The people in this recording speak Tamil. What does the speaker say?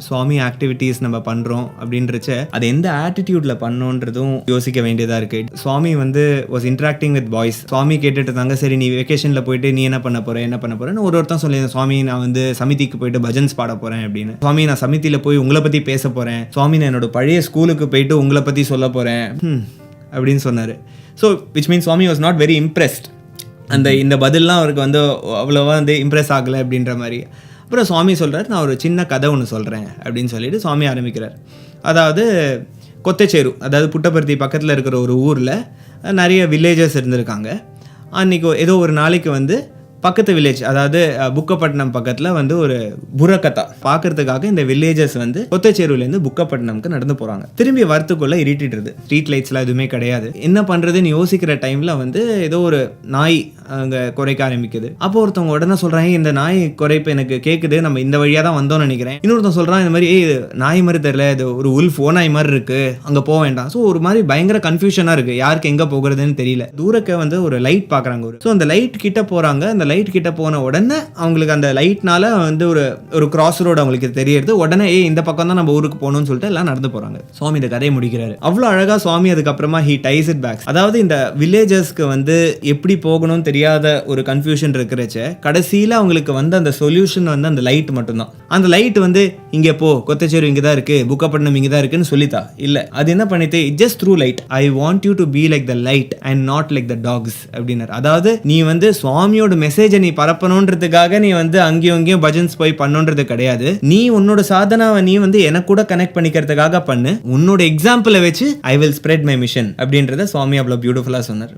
சுவாமி ஆக்டிவிட்டீஸ் நம்ம பண்ணுறோம் அப்படின்றச்ச அது எந்த ஆட்டிடியூட்ல பண்ணோன்றதும் யோசிக்க வேண்டியதாக இருக்குது. சுவாமி வந்து வாஸ் இன்ட்ராக்டிங் வித் பாய்ஸ். சுவாமி கேட்டுட்டு இருந்தாங்க, சரி நீ வெக்கேஷனில் போயிட்டு நீ என்ன பண்ண போகிறேன்னு ஒருத்தன் சொல்லியிருந்தேன். சுவாமி நான் வந்து சமிதிக்கு போயிட்டு பஜன்ஸ் பாட போகிறேன் அப்படின்னு. சுவாமி நான் சமிதியில் போய் உங்களை பற்றி பேச போகிறேன். சுவாமி நான் என்னோட பழைய ஸ்கூலுக்கு போயிட்டு உங்களை பற்றி சொல்ல போகிறேன் அப்படின்னு சொன்னார். So which means Swami was not very impressed. இந்த பதிலெலாம் அவருக்கு வந்து அவ்வளோவா வந்து இம்ப்ரெஸ் ஆகலை அப்படின்ற மாதிரி. அப்புறம் சுவாமி சொல்கிறார், நான் ஒரு சின்ன கதை ஒன்று சொல்கிறேன் அப்படின்னு சொல்லிட்டு சுவாமி ஆரம்பிக்கிறார். அதாவது கொத்தச்சேரு, அதாவது புட்டபர்த்தி பக்கத்தில் இருக்கிற ஒரு ஊரில் நிறைய வில்லேஜஸ் இருந்திருக்காங்க. அன்றைக்கி ஏதோ ஒரு நாளைக்கு வந்து பக்கத்து வில்லேஜ், அதாவது புக்கப்பட்டினம் பக்கத்தில் வந்து ஒரு புரக்கத்தா பார்க்கறதுக்காக இந்த வில்லேஜஸ் வந்து கொத்தச்சேருவிலேருந்து புக்கப்பட்டினம்க்கு நடந்து போகிறாங்க. திரும்பி வரத்துக்குள்ளே இருட்டிடுறது. ஸ்ட்ரீட் லைட்ஸ்லாம் எதுவுமே கிடையாது. என்ன பண்ணுறதுன்னு யோசிக்கிற டைமில் வந்து ஏதோ ஒரு நாய் அங்கே குறைக்க ஆரம்பிக்குது. அப்போ ஒருத்தவங்க உடனே சொல்கிறாங்க, இந்த நாய் குறைப்பு எனக்கு கேட்குது, நம்ம இந்த வழியாக தான் வந்தோம்னு நினைக்கிறேன். இன்னொருத்தன் சொல்கிறான், இந்த மாதிரி நாய் மாதிரி தெரியல, இது ஒரு உல்ஃப் ஓநாய் மாதிரி இருக்குது, அங்கே போக வேண்டாம். ஸோ ஒரு மாதிரி பயங்கர கன்ஃபியூஷனாக இருக்குது, யாருக்கு எங்கே போகிறதுன்னு தெரியல. தூரக்க வந்து ஒரு லைட் பார்க்குறாங்க. ஸோ அந்த லைட் கிட்ட போகிறாங்க. அந்த லைட் கிட்ட போன உடனே அவங்களுக்கு அந்த லைட்னால வந்து ஒரு கிராஸ் ரோடு அவங்களுக்கு தெரியுது. உடனே இந்த பக்கம் தான் நம்ம ஊருக்கு போகணும்னு சொல்லிட்டு எல்லாம் நடந்து போகிறாங்க. சுவாமி இந்த கதையை முடிக்கிறாரு. அவ்வளோ அழகாக சுவாமி அதுக்கப்புறமா ஹி டைஸ் இட் பேக். அதாவது இந்த வில்லேஜஸ்க்கு வந்து எப்படி போகணும்னு தெரியாத ஒரு கன்ஃபியூஷன் இருக்கிறச்ச கடைசியில் அவங்களுக்கு வந்து அந்த சொல்யூஷன் வந்து அந்த லைட் மட்டும்தான். அந்த லைட் வந்து இங்கே போ, கொத்தச்சேரி இங்கே தான் இருக்குது, புக்கப்பட்டினம் இங்கே தான் இருக்குன்னு சொல்லித்தா இல்லை. அது என்ன பண்ணிட்டு just through light I want you to be like the light and not like the talks அப்படின்னாரு. அதாவது நீ வந்து சுவாமியோட மெசேஜை நீ பரப்பணுன்றதுக்காக நீ வந்து அங்கேயும் இங்கேயும் பஜன்ஸ் போய் பண்ணுன்றது கிடையாது. நீ உன்னோட சாதனாவை நீ வந்து எனக்கு கூட கனெக்ட் பண்ணிக்கிறதுக்காக பண்ணு. உன்னோட எக்ஸாம்பிளை வச்சு I will spread my mission அப்படின்றத சுவாமி அவ்வளோ பியூட்டிஃபுல்லாக சொன்னார்.